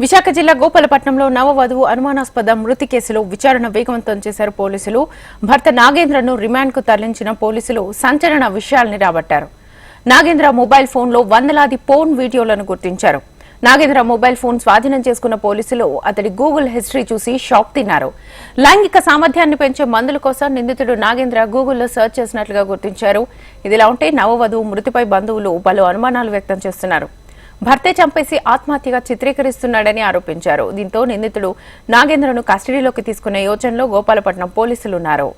విశాఖ జిల్లా గోపాలపట్నంలో నవవధువు అనుమానాస్పద మృతి కేసులో విచారణ వేగవంతం చేశారు పోలీసులు. భర్త నాగేంద్రను రిమాండ్కు తరలించిన పోలీసులు సంచలన విషయాల్ని రాబట్టారు. నాగేంద్ర మొబైల్ ఫోన్లో వందలాది పోర్న్ వీడియోలను గుర్తించారు. నాగేంద్ర మొబైల్ ఫోన్ స్వాధీనం చేసుకున్న పోలీసులు అతడి గూగుల్ హిస్టరీ చూసి షాక్ తిన్నారు. లైంగిక సామర్థ్యాన్ని పెంచే మందుల కోసం నిందితుడు నాగేంద్ర గూగుల్లో సెర్చ్ చేసినట్లుగా గుర్తించారు. ఇదిలా ఉంటే నవవధువు మృతిపై బంధువులు పలు అనుమానాలు వ్యక్తం చేస్తున్నారు. భర్తే చంపేసి ఆత్మహత్యగా చిత్రీకరిస్తున్నాడని ఆరోపించారు. దీంతో నిందితుడు నాగేంద్రను కస్టడీలోకి తీసుకునే యోచనలో గోపాలపట్నం పోలీసులున్నారు.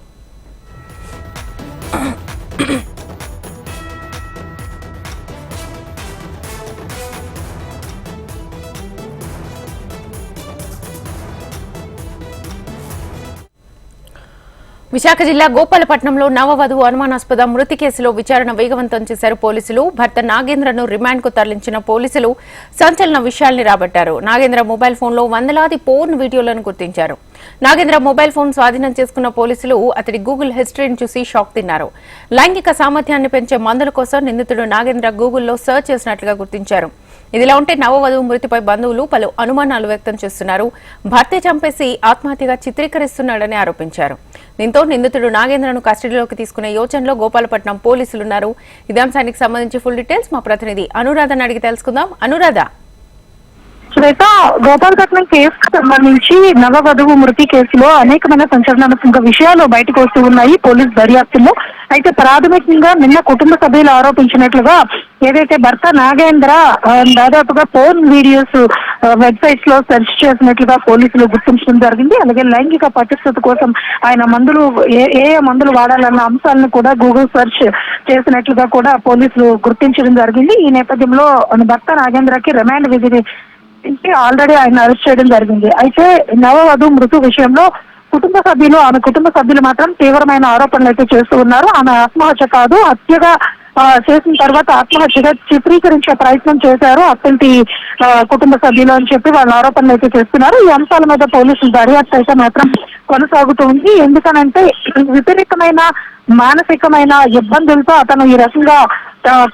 విశాఖ జిల్లా గోపాలపట్నంలో నవవధువు అనుమానాస్పద మృతి కేసులో విచారణ వేగవంతం చేశారు పోలీసులు. భర్త నాగేంద్రను రిమాండ్కు తరలించిన పోలీసులు సంచలన విషయాల్ని రాబట్టారు. నాగేంద్ర మొబైల్ ఫోన్లో వందలాది పోర్న్ వీడియోలను గుర్తించారు. నాగేంద్ర మొబైల్ ఫోన్ స్వాధీనం చేసుకున్న పోలీసులు అతడి గూగుల్ హిస్టరీని చూసి షాక్ తిన్నారు. లైంగిక సామర్థ్యాన్ని పెంచే మందుల కోసం నిందితుడు నాగేంద్ర గూగుల్లో సెర్చ్ చేసినట్లుగా గుర్తించారు. ఇదిలా ఉంటే నవవధువు మృతిపై బంధువులు పలు అనుమానాలు వ్యక్తం చేస్తున్నారు. భర్తే చంపేసి ఆత్మహత్యగా చిత్రీకరిస్తున్నాడని ఆరోపించారు. దీంతో నిందితుడు నాగేంద్రను కస్టడీలోకి తీసుకునే యోచనలో గోపాలపట్నం పోలీసులున్నారు. ఇదే అంశానికి సంబంధించి ఫుల్ డీటెయిల్స్ మా ప్రతినిధి అనురాధని అడిగి తెలుసుకుందాం. అనురాధ, శ్వేత, గోపాలపట్నం కేసుకు సంబంధించి నవవధువు మృతి కేసులో అనేకమైన సంచలనాత్మక విషయాలు బయటకు వస్తూ ఉన్నాయి పోలీస్ దర్యాప్తుల్లో. అయితే ప్రాథమికంగా నిన్న కుటుంబ సభ్యులు ఆరోపించినట్లుగా ఏదైతే భర్త నాగేంద్ర దాదాపుగా పోర్న్ వీడియోస్ వెబ్సైట్స్ లో సెర్చ్ చేసినట్లుగా పోలీసులు గుర్తించడం జరిగింది. అలాగే లైంగిక పటిష్టత కోసం ఆయన మందులు ఏ మందులు వాడాలన్న అంశాలను కూడా గూగుల్ సెర్చ్ చేసినట్లుగా కూడా పోలీసులు గుర్తించడం జరిగింది. ఈ నేపథ్యంలో భర్త నాగేంద్రకి రిమాండ్ విధి ఆల్రెడీ ఆయన అరెస్ట్ చేయడం జరిగింది. అయితే నవవధువు మృతి విషయంలో ఆమె కుటుంబ సభ్యులు మాత్రం తీవ్రమైన ఆరోపణలు అయితే చేస్తూ ఉన్నారు. ఆమె ఆత్మహత్య కాదు, హత్యగా చేసిన తర్వాత ఆత్మహత్యగా చిత్రీకరించే ప్రయత్నం చేశారు అత్తంటి కుటుంబ సభ్యులు అని చెప్పి వాళ్ళ ఆరోపణలు అయితే చేస్తున్నారు. ఈ అంశాల మీద పోలీసులు దర్యాప్తు అయితే మాత్రం కొనసాగుతూ ఉంది. ఎందుకనంటే విపరీతమైన మానసికమైన ఇబ్బందులతో అతను ఈ రకంగా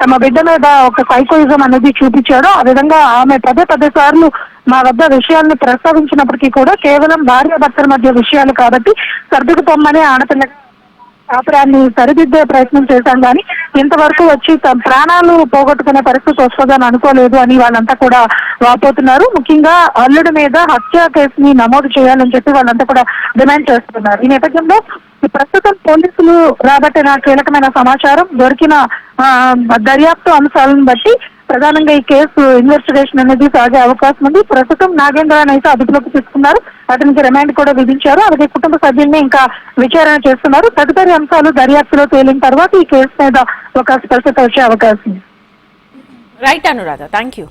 తమ బిడ్డ మీద ఒక సైకోయిజం అనేది చూపించాడు. ఆ విధంగా ఆమె పదే సార్లు మా వద్ద విషయాల్ని ప్రస్తావించినప్పటికీ కూడా కేవలం భార్యాభర్తల మధ్య విషయాలు కాబట్టి సర్దుకుపోమ్మని ఆడపిల్ల కాపురాన్ని సరిదిద్దే ప్రయత్నం చేశాం కానీ ఇంతవరకు వచ్చి ప్రాణాలు పోగొట్టుకునే పరిస్థితి వస్తుందని అనుకోలేదు అని వాళ్ళంతా కూడా వాపోతున్నారు. ముఖ్యంగా అల్లుడి మీద హత్య కేసుని నమోదు చేయాలని చెప్పి వాళ్ళంతా కూడా డిమాండ్ చేస్తున్నారు. ఈ నేపథ్యంలో ప్రస్తుతం పోలీసులు రాబట్టిన కీలకమైన సమాచారం, దొరికిన దర్యాప్తు అంశాలను బట్టి ప్రధానంగా ఈ కేసు ఇన్వెస్టిగేషన్ అనేది సాగే అవకాశం ఉంది. ప్రస్తుతం నాగేంద్రని అయితే అదుపులోకి తీసుకున్నారు. అతనికి రిమాండ్ కూడా విధించారు. అలాగే కుటుంబ సభ్యుల్ని ఇంకా విచారణ చేస్తున్నారు. తదుపరి అంశాలు దర్యాప్తులో తేలిన తర్వాత ఈ కేసు మీద ఒక స్పష్టత వచ్చే అవకాశం ఉంది. Right Anuradha, thank you.